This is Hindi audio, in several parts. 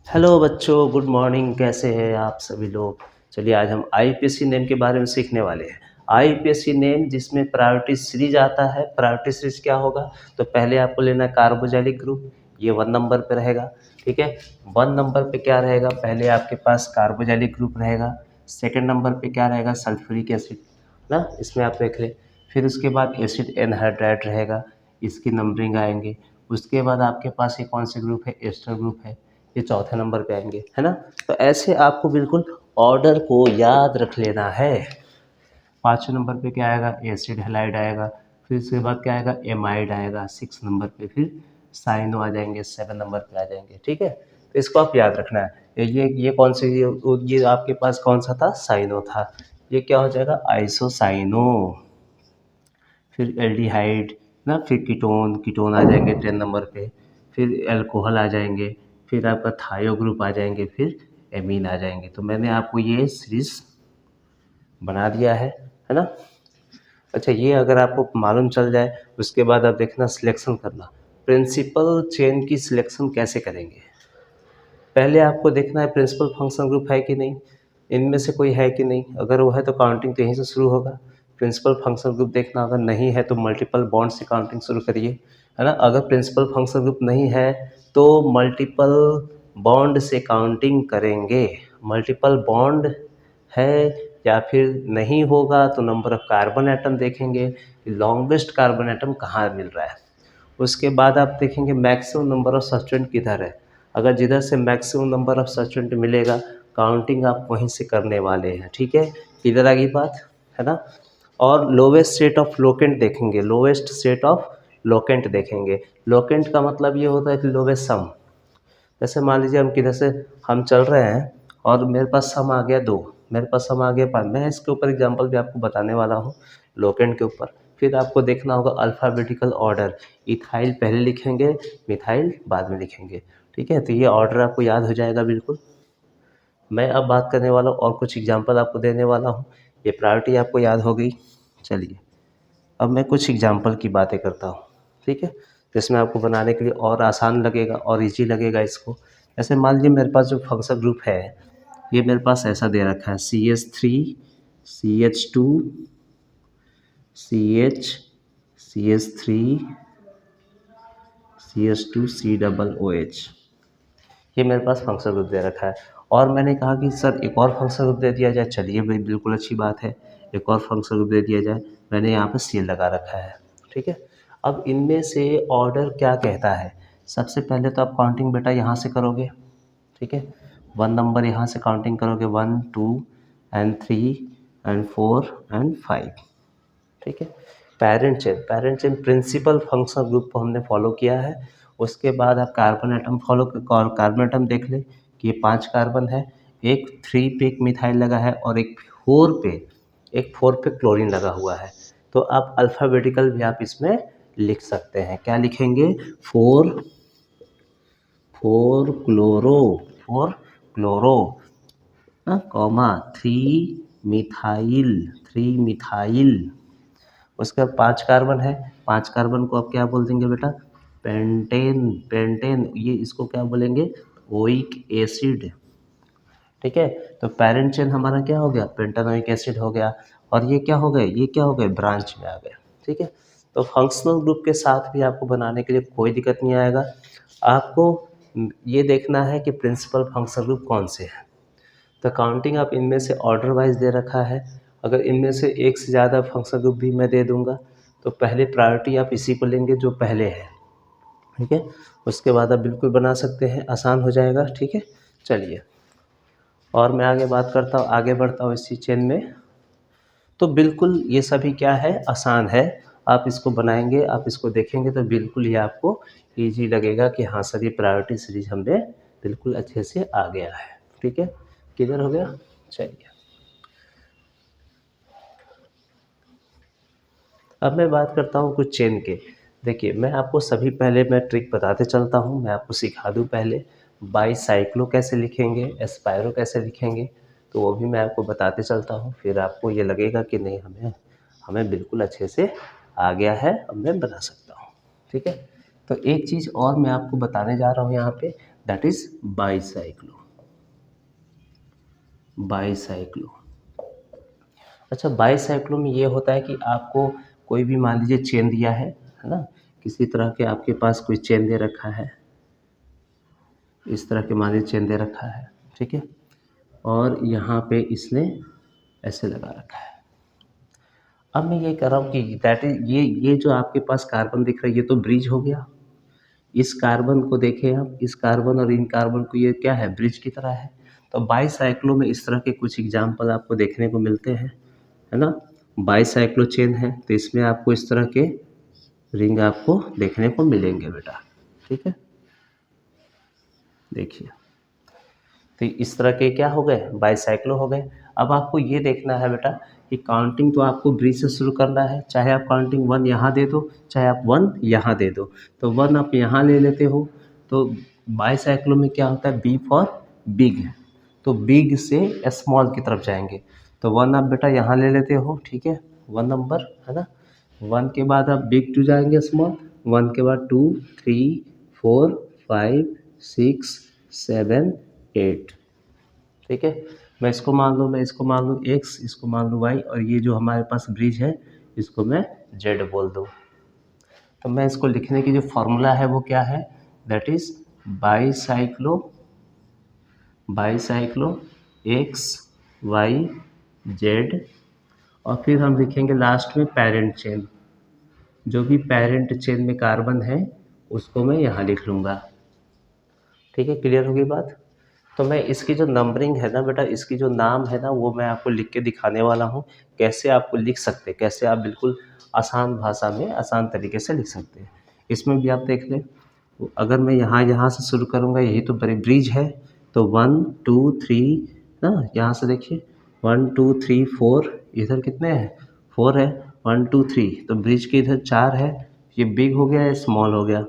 हेलो बच्चों, गुड मॉर्निंग। कैसे हैं आप सभी लोग। चलिए आज हम आईपीएससी नेम के बारे में सीखने वाले हैं। आईपीएससी नेम जिसमें प्रायोरिटी सीरीज आता है। प्रायोरिटी सीरीज क्या होगा, तो पहले आपको लेना है कार्बोजेलिक ग्रुप, ये 1 नंबर पे रहेगा। ठीक है, 1 नंबर पे क्या रहेगा, पहले आपके पास कार्बोजेलिक ग्रुप रहेगा। सेकेंड नंबर पे क्या रहेगा, सल्फ्यूरिक एसिड ना, इसमें आप देख लें। फिर उसके बाद एसिड एनहाइड्राइड रहेगा, इसकी नंबरिंग आएंगे। उसके बाद आपके पास ये कौन से ग्रुप है, एस्टर ग्रुप है, ये चौथे नंबर पे आएंगे, है ना। तो ऐसे आपको बिल्कुल ऑर्डर को याद रख लेना है। 5वें नंबर पे क्या आएगा, एसिड हैलाइड आएगा। फिर उसके बाद क्या आएगा, एमाइड आएगा। 6 नंबर पे फिर साइनो आ जाएंगे। 7 नंबर पे आ जाएंगे। ठीक है, तो इसको आप याद रखना है। ये कौन से, ये आपके पास कौन सा था, साइनो था। ये क्या हो जाएगा, आइसोसाइनो। फिर एल्डिहाइड ना, फिर कीटोन, कीटोन आ जाएंगे 10 नंबर पे। फिर अल्कोहल आ जाएंगे। फिर आपका थायो ग्रुप आ जाएंगे। फिर एमीन आ जाएंगे। तो मैंने आपको ये सीरीज बना दिया है ना। अच्छा, ये अगर आपको मालूम चल जाए, उसके बाद आप देखना सिलेक्शन करना। प्रिंसिपल चेन की सिलेक्शन कैसे करेंगे, पहले आपको देखना है प्रिंसिपल फंक्शन ग्रुप है कि नहीं, इनमें से कोई है कि नहीं। अगर वो है तो काउंटिंग तो यहीं से शुरू होगा। प्रिंसिपल फंक्शन ग्रुप देखना, अगर नहीं है तो मल्टीपल बॉन्ड से काउंटिंग शुरू करिए, है ना। अगर प्रिंसिपल फंक्शन ग्रुप नहीं है तो मल्टीपल बॉन्ड से काउंटिंग करेंगे। मल्टीपल बॉन्ड है या फिर नहीं होगा तो नंबर ऑफ कार्बन एटम देखेंगे, लॉन्गेस्ट कार्बन एटम कहाँ मिल रहा है। उसके बाद आप देखेंगे मैक्सिमम नंबर ऑफ सब्स्टेंट किधर है। अगर जिधर से मैक्सिमम नंबर ऑफ सब्स्टेंट मिलेगा, काउंटिंग आप वहीं से करने वाले हैं। ठीक है, इधर आ गई बात, है ना। और लोवेस्ट सेट ऑफ लोकेंट देखेंगे, लोवेस्ट सेट ऑफ लोकेंट देखेंगे। लोकेंट का मतलब ये होता है कि लोवेस्ट सम। जैसे मान लीजिए हम किधर से हम चल रहे हैं और मेरे पास सम आ गया 2, मेरे पास सम आ गया 5। मैं इसके ऊपर एग्जांपल भी आपको बताने वाला हूँ लोकेंट के ऊपर। फिर आपको देखना होगा अल्फ़ाबेटिकल ऑर्डर, इथाइल पहले लिखेंगे, मिथाइल बाद में लिखेंगे। ठीक है, तो ये ऑर्डर आपको याद हो जाएगा बिल्कुल। मैं अब बात करने वाला हूँ और कुछ एग्जांपल आपको देने वाला हूँ। ये प्रायोरिटी आपको याद हो गई। चलिए अब मैं कुछ एग्जांपल की बातें करता हूँ। ठीक है, जिसमें आपको बनाने के लिए और आसान लगेगा और इजी लगेगा इसको। जैसे मान लीजिए मेरे पास जो फंक्शन ग्रुप है, ये मेरे पास ऐसा दे रखा है, CH3 CH2 CH CH3 CH2 COOH। ये मेरे पास फंक्शन ग्रुप दे रखा है। और मैंने कहा कि सर एक और फंक्शन ग्रुप दे दिया जाए। चलिए भाई, बिल्कुल अच्छी बात है, एक और फंक्शन ग्रुप दे दिया जाए। मैंने यहाँ पे सील लगा रखा है। ठीक है, अब इनमें से ऑर्डर क्या कहता है। सबसे पहले तो आप काउंटिंग बेटा यहाँ से करोगे। ठीक है, 1 नंबर यहाँ से काउंटिंग करोगे, 1 2 एंड 3 एंड 4 एंड 5। ठीक है, parent chain principal function group को हमने फॉलो किया है। उसके बाद आप कार्बन एटम फॉलो, और कार्बन एटम देख लें कि ये 5 कार्बन है। एक 3 पे एक मिथाइल लगा है और एक 4 पे क्लोरीन लगा हुआ है। तो आप अल्फ़ाबेटिकल भी आप इसमें लिख सकते हैं। क्या लिखेंगे, 4 क्लोरो कॉमा 3 मिथाइल। उसके बाद 5 कार्बन है, 5 कार्बन को आप क्या बोल देंगे बेटा, पेंटेन। पेंटेन ये इसको क्या बोलेंगे, ओइक एसिड। ठीक है, तो पेरेंट चेन हमारा क्या हो गया, पेंटानोइक एसिड हो गया। और ये क्या हो गए, ये क्या हो गए, ब्रांच में आ गए। ठीक है, तो फंक्शनल ग्रुप के साथ भी आपको बनाने के लिए कोई दिक्कत नहीं आएगा। आपको ये देखना है कि प्रिंसिपल फंक्शनल ग्रुप कौन से हैं। तो काउंटिंग आप इनमें से ऑर्डर वाइज दे रखा है। अगर इनमें से एक से ज़्यादा फंक्शन ग्रुप भी मैं दे दूंगा तो पहले प्रायोरिटी आप इसी को लेंगे जो पहले है। ठीक है, उसके बाद आप बिल्कुल बना सकते हैं, आसान हो जाएगा। ठीक है, चलिए और मैं आगे बात करता हूँ, आगे बढ़ता हूँ इसी चेन में। तो बिल्कुल ये सभी क्या है, आसान है। आप इसको बनाएंगे, आप इसको देखेंगे तो बिल्कुल ये आपको ईजी लगेगा कि हाँ सर ये प्रायोरिटी सीरीज हमें बिल्कुल अच्छे से आ गया है। ठीक है, क्लियर हो गया। चलिए अब मैं बात करता हूँ कुछ चेन के। देखिए मैं आपको सभी पहले मैं ट्रिक बताते चलता हूँ, मैं आपको सिखा दूँ पहले। बाईसाइक्लो कैसे लिखेंगे, एस्पायरो कैसे लिखेंगे, तो वो भी मैं आपको बताते चलता हूँ। फिर आपको ये लगेगा कि नहीं हमें हमें बिल्कुल अच्छे से आ गया है, अब मैं बना सकता हूँ। ठीक है, तो एक चीज़ और मैं आपको बताने जा रहा हूँ यहाँ पे। That is bicyclo. बाईसाइक्लो। अच्छा, बाईसाइक्लो में ये होता है कि आपको कोई भी मान लीजिए चेन दिया है ना, किसी तरह के आपके पास कोई चेन दे रखा है, इस तरह के मान लीजिए चेन दे रखा है, ठीक है, और यहाँ पे इसने ऐसे लगा रखा है। अब मैं ये कह रहा हूँ कि दैट इज ये जो आपके पास कार्बन दिख रहा है ये तो ब्रिज हो गया। इस कार्बन को देखें आप, इस कार्बन और इन कार्बन को, ये क्या है, ब्रिज की तरह है। तो बाईसाइक्लो में इस तरह के कुछ एग्जाम्पल आपको देखने को मिलते हैं, है ना। बाईसाइक्लो चेन है तो इसमें आपको इस तरह के रिंग आपको देखने को मिलेंगे बेटा, ठीक है। देखिए, तो इस तरह के क्या हो गए, बाईसाइक्लो हो गए। अब आपको ये देखना है बेटा कि काउंटिंग तो आपको ब्रिज से शुरू करना है, चाहे आप काउंटिंग 1 यहाँ दे दो, चाहे आप 1 यहाँ दे दो। तो 1 आप यहाँ ले लेते हो तो बाईसाइक्लो में क्या होता है, बी फॉर बिग, तो बिग से स्मॉल की तरफ जाएंगे। तो 1 आप बेटा यहाँ ले लेते हो, ठीक है, 1 नंबर, है ना। 1 के बाद आप बिग टू जाएंगे स्मॉल, 1 के बाद 2 3 4 5 6 7 8, ठीक है। मैं इसको मान लूँ, x, इसको मान लूँ y, और ये जो हमारे पास ब्रिज है इसको मैं z बोल दूँ। तो मैं इसको लिखने की जो फॉर्मूला है वो क्या है, that is bicyclo, bicyclo x y z, और फिर हम लिखेंगे लास्ट में पेरेंट चेन, जो भी पेरेंट चेन में कार्बन है उसको मैं यहाँ लिख लूँगा, ठीक है। क्लियर होगी बात। तो मैं इसकी जो नंबरिंग है ना बेटा, इसकी जो नाम है ना, वो मैं आपको लिख के दिखाने वाला हूँ, कैसे आपको लिख सकते हैं, कैसे आप बिल्कुल आसान भाषा में आसान तरीके से लिख सकते हैं। इसमें भी आप देख लें, अगर मैं यहाँ से शुरू करूँगा, यही तो बड़ी ब्रिज है, तो 1 2 3 ना, यहाँ से देखिए 1 2 3 4, इधर कितने हैं, 4 है, 1 2 3, तो ब्रिज के इधर 4 है, ये बिग हो गया, ये स्मॉल हो गया,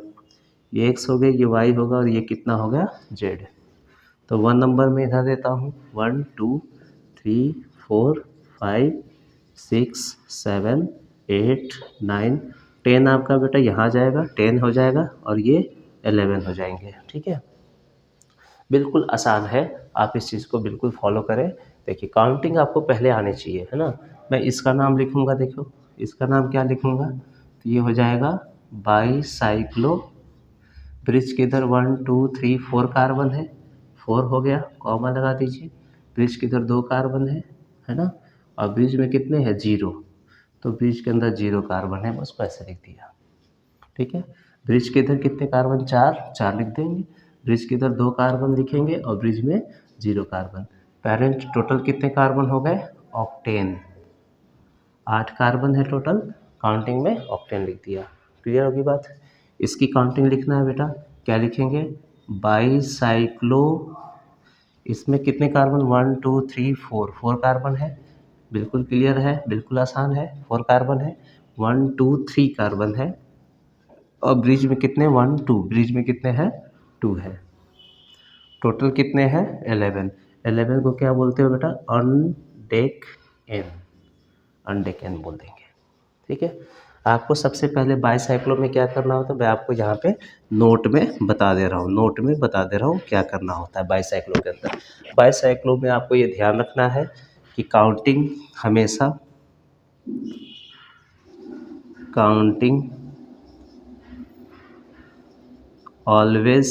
ये एक्स हो गया, ये वाई होगा, और ये कितना हो गया, जेड। तो 1 नंबर में इधर देता हूँ, 1 2 3 4 5 6 7 8 9 10, आपका बेटा यहाँ जाएगा, 10 हो जाएगा, और ये 11 हो जाएंगे, ठीक है। बिल्कुल आसान है, आप इस चीज़ को बिल्कुल फॉलो करें। देखिए, काउंटिंग आपको पहले आनी चाहिए, है ना। मैं इसका नाम लिखूँगा, देखो इसका नाम क्या लिखूँगा, तो ये हो जाएगा बाईसाइक्लो। ब्रिज के इधर 1 2 3 4 कार्बन है, 4 हो गया, कॉमा लगा दीजिए। ब्रिज के इधर 2 कार्बन है ना, और ब्रिज में कितने हैं, 0, तो ब्रिज के अंदर 0 कार्बन है, बस ऐसे लिख दिया, ठीक है। ब्रिज के इधर कितने कार्बन, 4 लिख देंगे। ब्रिज के इधर 2 कार्बन लिखेंगे, और ब्रिज में 0 कार्बन। पेरेंट टोटल कितने कार्बन हो गए, ऑक्टेन, 8 कार्बन है टोटल, काउंटिंग में ऑक्टेन लिख दिया। क्लियर होगी बात। इसकी काउंटिंग लिखना है बेटा, क्या लिखेंगे, बाईसाइक्लो, इसमें कितने कार्बन, 1 2 3 4, 4 कार्बन है, बिल्कुल क्लियर है, बिल्कुल आसान है, 4 कार्बन है, 1 2 3 कार्बन है, और ब्रिज में कितने, 1 2, ब्रिज में कितने हैं, 2 है, टोटल कितने हैं, 11। 11 को क्या बोलते हो बेटा, अनडेक एन, अनडेक एन बोल देंगे, ठीक है। आपको सबसे पहले बाईसाइक्लो में क्या करना होता है, मैं आपको यहाँ पे नोट में बता दे रहा हूँ, नोट में बता दे रहा हूँ क्या करना होता है बाईसाइक्लो के अंदर। बाईसाइक्लो में आपको ये ध्यान रखना है कि काउंटिंग हमेशा, counting always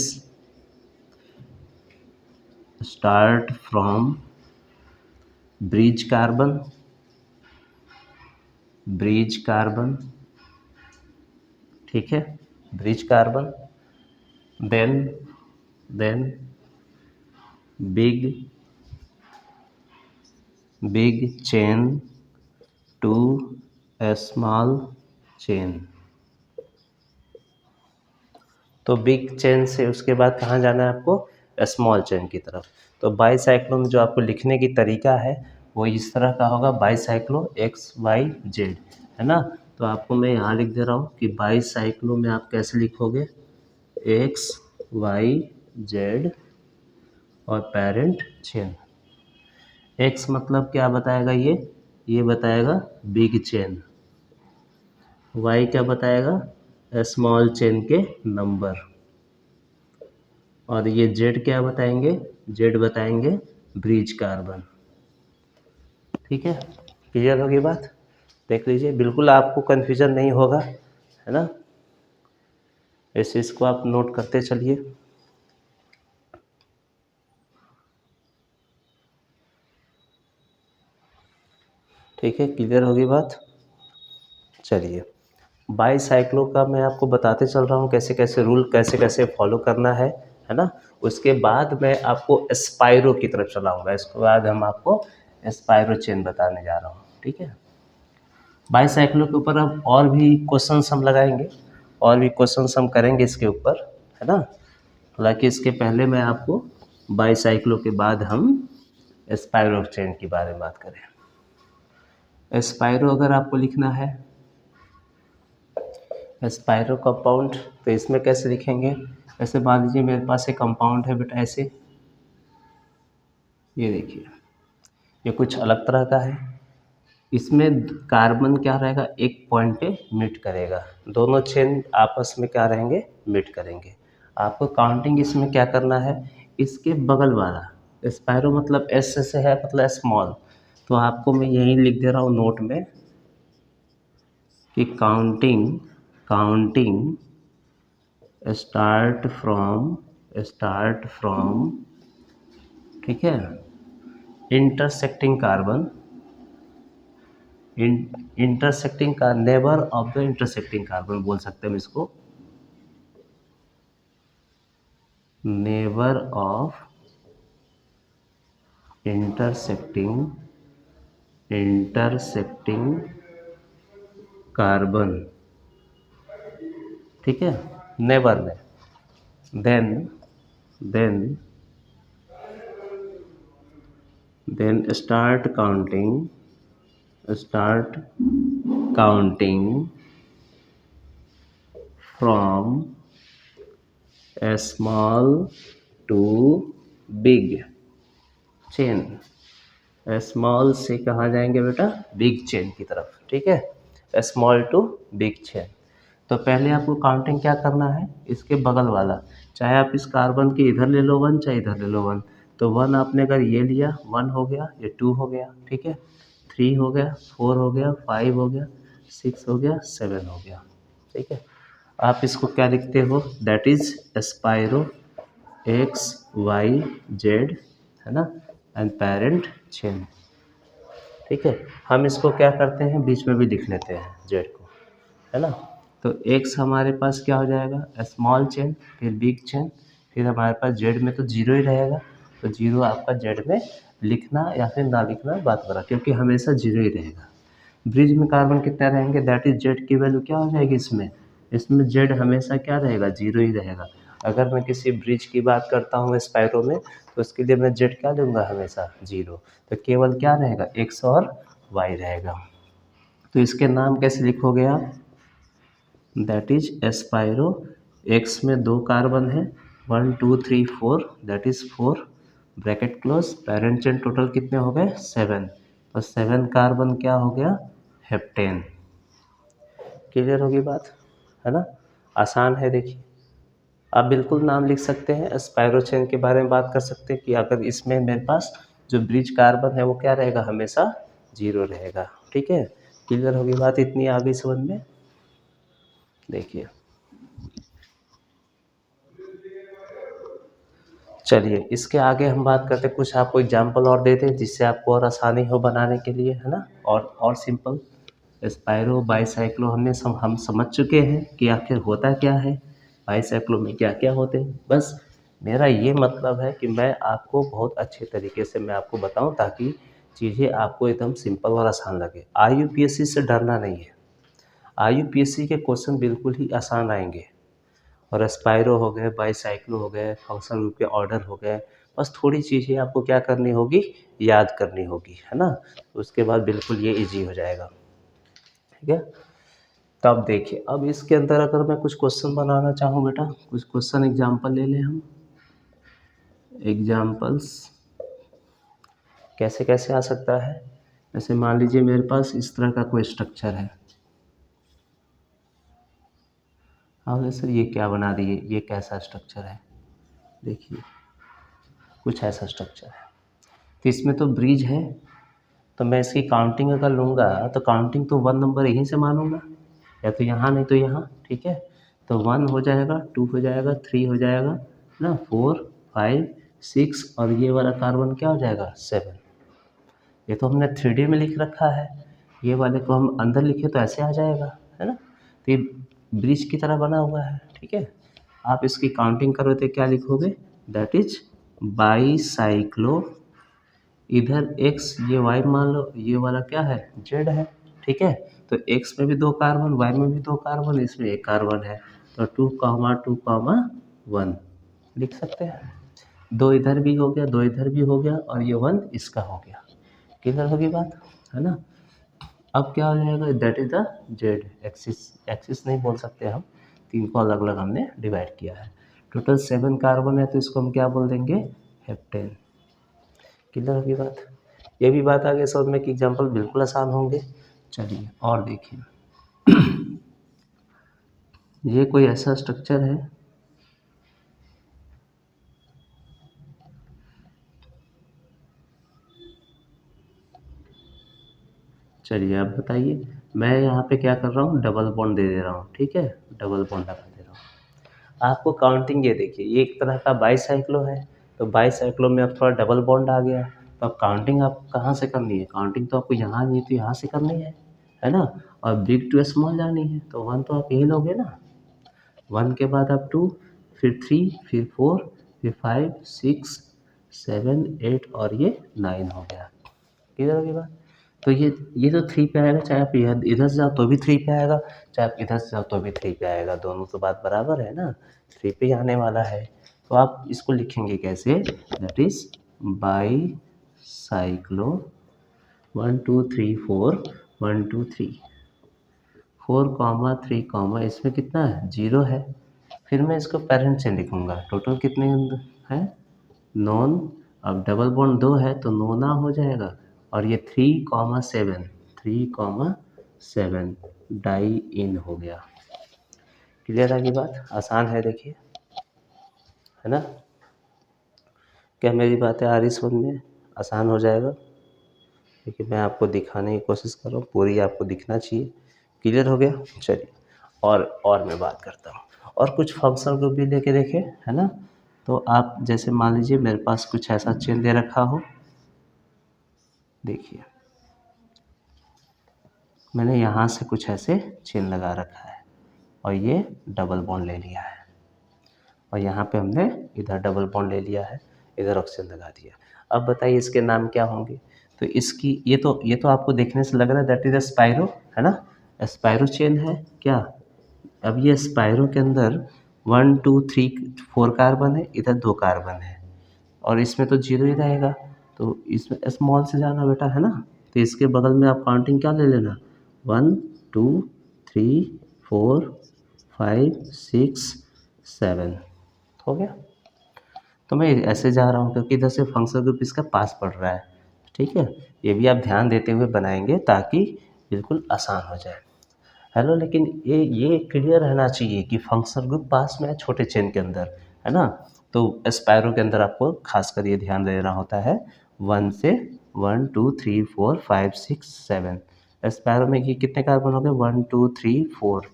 start from bridge carbon, bridge carbon, ठीक है, bridge carbon, then big chain to small chain. तो बिग चेन से उसके बाद कहाँ जाना है आपको, स्मॉल चेन की तरफ। तो बाईसाइक्लो में जो आपको लिखने की तरीका है वो इस तरह का होगा, बाईसाइक्लो एक्स वाई जेड, है ना। तो आपको मैं यहाँ लिख दे रहा हूँ कि बाईसाइक्लो में आप कैसे लिखोगे, एक्स वाई जेड और पेरेंट चेन। एक्स मतलब क्या बताएगा, ये बताएगा बिग चेन, वाई क्या बताएगा, स्मॉल चेन के नंबर, और ये जेड क्या बताएंगे, जेड बताएंगे ब्रिज कार्बन। ठीक है, क्लियर होगी बात। देख लीजिए, बिल्कुल आपको कन्फ्यूजन नहीं होगा, है ना। इस चीज़ को आप नोट करते चलिए। ठीक है, क्लियर होगी बात। चलिए, बाईसाइक्लो का मैं आपको बताते चल रहा हूँ कैसे कैसे रूल कैसे कैसे फॉलो करना है ना। उसके बाद मैं आपको स्पाइरो की तरफ चलाऊँगा, इसके बाद हम आपको स्पाइरो चेन बताने जा रहा हूँ। ठीक है, बाईसाइक्लो के ऊपर अब और भी क्वेश्चंस हम लगाएंगे, और भी क्वेश्चंस हम करेंगे इसके ऊपर, है ना। हालांकि इसके पहले मैं आपको बाईसाइक्लो के बाद हम स्पाइरो चेन के बारे में बात करें। स्पाइरो अगर आपको लिखना है स्पाइरो कंपाउंड, तो इसमें कैसे लिखेंगे। ऐसे मान लीजिए मेरे पास एक कंपाउंड है बेटा, ऐसे ये देखिए, ये कुछ अलग तरह का है। इसमें कार्बन क्या रहेगा, एक पॉइंट पे मीट करेगा, दोनों चेन आपस में क्या रहेंगे, मीट करेंगे। आपको काउंटिंग इसमें क्या करना है, इसके बगल वाला स्पाइरो मतलब एस से है, मतलब स्मॉल, तो आपको मैं यही लिख दे रहा हूँ नोट में कि काउंटिंग काउंटिंग स्टार्ट फ्रॉम, ठीक है, इंटरसेक्टिंग कार्बन, इंटरसेक्टिंग का neighbour of the intersecting carbon बोल सकते हैं हम इसको, नेबर ऑफ इंटरसेक्टिंग कार्बन। ठीक है, नेबर में then start counting from small to big chain. Small से कहाँ जाएंगे बेटा, बिग चेन की तरफ। ठीक है, स्मॉल टू बिग चेन। तो पहले आपको काउंटिंग क्या करना है, इसके बगल वाला, चाहे आप इस कार्बन के इधर ले लो वन, चाहे इधर ले लो वन। तो वन आपने अगर ये लिया, वन हो गया, ये टू हो गया, ठीक है, थ्री हो गया, फोर हो गया, फाइव हो गया, सिक्स हो गया, सेवन हो गया। ठीक है, आप इसको क्या लिखते हो, that is spiro x y z, है ना, एंड पेरेंट चेन। ठीक है, हम इसको क्या करते हैं, बीच में भी लिख लेते हैं जेड को, है ना। तो एक्स हमारे पास क्या हो जाएगा, स्मॉल चेन, फिर बिग चेन, फिर हमारे पास जेड में तो जीरो ही रहेगा, तो जीरो आपका जेड में लिखना या फिर ना लिखना बात करा, क्योंकि हमेशा जीरो ही रहेगा। ब्रिज में कार्बन कितना रहेंगे, दैट इज जेड की वैल्यू क्या हो जाएगी इसमें, इसमें जेड हमेशा क्या रहेगा, जीरो ही रहेगा। अगर मैं किसी ब्रिज की बात करता हूँ स्पाइरो में, तो उसके लिए मैं जेड क्या लूँगा, हमेशा जीरो। तो केवल क्या रहेगा, एक्स और वाई रहेगा। तो इसके नाम कैसे लिखोगे आप, दैट इज एस्पायरो। एक्स में दो कार्बन है, one two three four, that is four, bracket close, parent chain total कितने हो गए, सेवन, तो सेवन कार्बन क्या हो गया, हेप्टेन। क्लियर होगी बात, है ना, आसान है। देखिए, आप बिल्कुल नाम लिख सकते हैं, स्पाइरो चेन के बारे में बात कर सकते हैं कि अगर इसमें मेरे पास जो ब्रिज कार्बन है वो क्या रहेगा, हमेशा जीरो रहेगा। ठीक है, क्लियर होगी बात, इतनी आ गई समझ में। देखिए, चलिए इसके आगे हम बात करते हैं, कुछ आपको एग्जाम्पल और देते हैं जिससे आपको और आसानी हो बनाने के लिए, है ना, और सिंपल। स्पाइरो बाईसाइक्लो हम समझ चुके हैं कि आखिर होता क्या है, बाईसाइक्लो में क्या क्या होते हैं। बस मेरा ये मतलब है कि मैं आपको बहुत अच्छे तरीके से मैं आपको बताऊं, ताकि चीज़ें आपको एकदम सिंपल और आसान लगे। IUPAC से डरना नहीं है, IUPAC के क्वेश्चन बिल्कुल ही आसान आएंगे, और स्पाइरो हो गए, बाईसाइक्लो हो गए, फंक्शनल ग्रुप के ऑर्डर हो गए, बस थोड़ी चीज़ें आपको क्या करनी होगी, याद करनी होगी, है ना। उसके बाद बिल्कुल ये इजी हो जाएगा। ठीक है, तो अब देखिए, अब इसके अंदर अगर मैं कुछ क्वेश्चन बनाना चाहूँ बेटा, कुछ क्वेश्चन एग्जाम्पल ले लें हम। एग्जाम्पल्स कैसे कैसे आ सकता है, जैसे मान लीजिए मेरे पास इस तरह का कोई स्ट्रक्चर है। हाँ सर, ये क्या बना दिए, ये कैसा स्ट्रक्चर है, देखिए कुछ ऐसा स्ट्रक्चर है। तो इसमें तो ब्रिज है, तो मैं इसकी काउंटिंग अगर लूँगा तो काउंटिंग तो 1 नंबर यहीं से मानूँगा, या तो यहाँ नहीं तो यहाँ, ठीक है। तो 1 हो जाएगा, 2 हो जाएगा, 3 हो जाएगा ना, 4 5 6 और ये वाला कार्बन क्या हो जाएगा 7। ये तो हमने 3D में लिख रखा है, ये वाले को हम अंदर लिखे तो ऐसे आ जाएगा, है ना। तो ये ब्रिज की तरह बना हुआ है, ठीक है। आप इसकी काउंटिंग करो तो क्या लिखोगे, दैट इज बाईसाइक्लो, इधर x ये y मान लो, ये वाला क्या है z है, ठीक है। तो x में भी 2 कार्बन, y में भी 2 कार्बन, इसमें 1 कार्बन है, तो 2,2,1 लिख सकते हैं। 2 इधर भी हो गया, 2 इधर भी हो गया और ये 1 इसका हो गया। क्लियर होगी बात, है ना। अब क्या हो जाएगा, that is the Z axis, axis नहीं बोल सकते हम, 3 को अलग अलग हमने डिवाइड किया है। टोटल 7 कार्बन है तो इसको हम क्या बोल देंगे, हेप्टेन। क्लियर होगी बात। ये भी बात आगे समझ में कि एग्जाम्पल बिल्कुल आसान होंगे। चलिए और देखिए ये कोई ऐसा स्ट्रक्चर है, चलिए अब बताइए, मैं यहाँ पे क्या कर रहा हूँ, डबल बॉन्ड दे दे रहा हूँ, ठीक है, डबल बॉन्ड लगा दे रहा हूँ। आपको काउंटिंग ये देखिए, ये एक तरह का बाईसाइक्लो है, तो बाईसाइक्लो में अब थोड़ा डबल बॉन्ड आ गया, तो अब काउंटिंग आप कहाँ से करनी है, काउंटिंग तो आपको यहाँ नहीं तो यहाँ से करनी है ना। और बिग टू स्मॉल जानी है, तो 1 तो आप यही लोगे ना, 1 के बाद आप 2, फिर 3, फिर 4, फिर 5 6 7 8 और ये 9 हो गया। क्लियर होगी बात। तो ये तो 3 पे आएगा, चाहे आप इधर से जाओ तो भी 3 पे आएगा, चाहे आप इधर से जाओ तो भी 3 पे आएगा, दोनों तो बात बराबर है ना, 3 पे ही आने वाला है। तो आप इसको लिखेंगे कैसे, दैट इज बाई साइक्लो 1 2 3 4 1 2 3 4 3 इसमें कितना है 0 है। फिर मैं इसको पेरेंट से लिखूंगा, टोटल कितने हैं नॉन, अब डबल बॉन्ड 2 है तो नोना हो जाएगा, और ये 3,7 3,7 डाई इन हो गया। क्लियर है की बात, आसान है देखिए, है ना। क्या मेरी बातें आ रही समझ में, आसान हो जाएगा। देखिए मैं आपको दिखाने की कोशिश कर रहा हूँ, पूरी आपको दिखना चाहिए। क्लियर हो गया। चलिए और मैं बात करता हूँ, और कुछ फंक्शनल ग्रुप भी लेके देखें, है ना। तो आप जैसे मान लीजिए मेरे पास कुछ ऐसा चेन दे रखा हो, देखिए मैंने यहाँ से कुछ ऐसे चेन लगा रखा है और ये डबल बॉन्ड ले लिया है, और यहाँ पे हमने इधर डबल बॉन्ड ले लिया है, इधर ऑक्सीजन लगा दिया। अब बताइए इसके नाम क्या होंगे। तो इसकी ये तो आपको देखने से लग रहा है दैट इज स्पाइरो, है ना, स्पाइरो चेन है क्या। अब ये स्पाइरो के अंदर 1 2 3 4 कार्बन है, इधर 2 कार्बन है, और इसमें तो 0 ही रहेगा, तो इसमें स्मॉल से जाना बेटा, है ना। तो इसके बगल में आप काउंटिंग क्या ले लेना, 1 2 3 4 5 6 7 हो गया। तो मैं ऐसे जा रहा हूँ क्योंकि इधर से फंक्शनल ग्रुप इसका पास पड़ रहा है, ठीक है। ये भी आप ध्यान देते हुए बनाएंगे ताकि बिल्कुल आसान हो जाए। हेलो, लेकिन ये क्लियर रहना चाहिए कि फंक्शनल ग्रुप पास में है छोटे चेन के अंदर, है ना। तो स्पायरो के अंदर आपको खासकर ये ध्यान देना होता है, 1 से 1 2 3 4 5 6 7, स्पायरो में ये कितने कार्बन हो गए 1 2 3 4,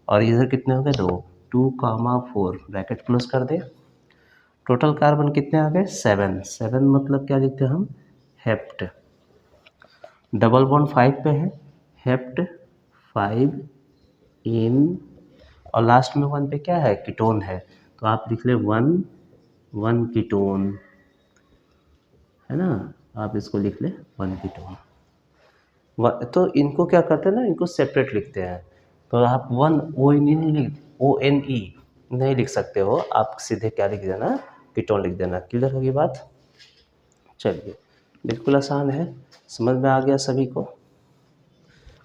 और इधर कितने हो गए 2 2,4 ब्रैकेट क्लोज कर दे। टोटल कार्बन कितने आ गए 7, 7 मतलब क्या लिखते हैं हम, हेप्ट। डबल बॉन्ड 5 पे है, हेप्ट 5 इन, और लास्ट में 1 पे क्या है कीटोन है, तो आप लिख ले 1 कीटोन, है ना। आप इसको लिख ले 1 कीटोन। तो इनको क्या करते हैं ना, इनको सेपरेट लिखते हैं, तो आप 1 ओ एन ई नहीं लिख, ओ एन ई नहीं लिख सकते हो, आप सीधे क्या लिख देना, कीटोन लिख देना। क्लियर होगी बात। चलिए बिल्कुल आसान है, समझ में आ गया सभी को।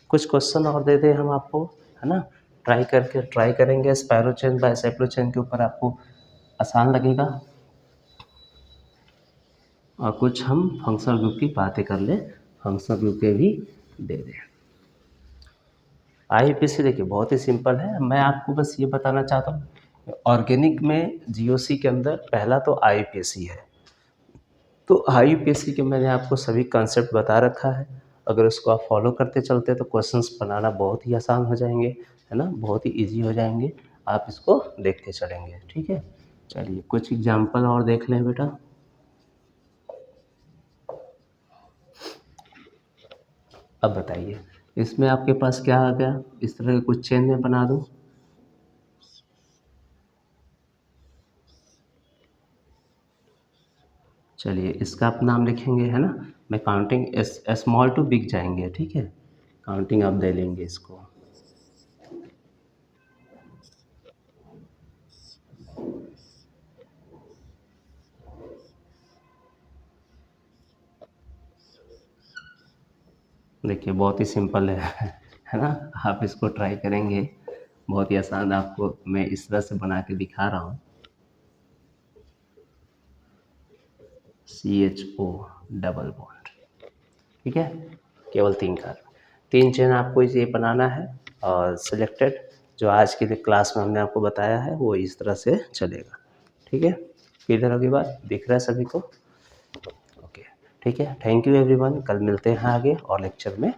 कुछ क्वेश्चन और दे दें हम आपको, है ना, ट्राई करेंगे स्पायरो चेन बाइसाइक्लो चेन के ऊपर, आपको आसान लगेगा। और कुछ हम फंक्शनल ग्रुप की बातें कर लें, फंक्शनल ग्रुप के भी दे दें। आईपीसी देखिए बहुत ही सिंपल है, मैं आपको बस ये बताना चाहता हूँ ऑर्गेनिक में जीओसी के अंदर पहला तो आईपीएसी है। तो आईपीएसी के मैंने आपको सभी कॉन्सेप्ट बता रखा है। अगर उसको आप फॉलो करते चलते तो क्वेश्चंस बनाना बहुत ही आसान हो जाएंगे, है ना, बहुत ही इजी हो जाएंगे। आप इसको देखते चलेंगे, ठीक है। चलिए कुछ एग्जांपल और देख लें बेटा। अब बताइए इसमें आपके पास क्या आ गया, इस तरह के कुछ चेन में बना दूं। चलिए इसका आप नाम लिखेंगे, है ना। मैं काउंटिंग स्मॉल टू बिग जाएंगे, ठीक है। काउंटिंग आप दे लेंगे इसको। देखिए बहुत ही सिंपल है है ना। आप इसको ट्राई करेंगे, बहुत ही आसान आपको मैं इस तरह से बना के दिखा रहा हूँ। CHO डबल बॉन्ड, ठीक है। केवल 3 कार्बन, 3 चेन आपको ये बनाना है। और सिलेक्टेड जो आज की क्लास में हमने आपको बताया है वो इस तरह से चलेगा, ठीक है। क्लियर होगी बात, दिख रहा है सभी को। ओके, ठीक है। थैंक यू एवरीवन, कल मिलते हैं आगे और लेक्चर में।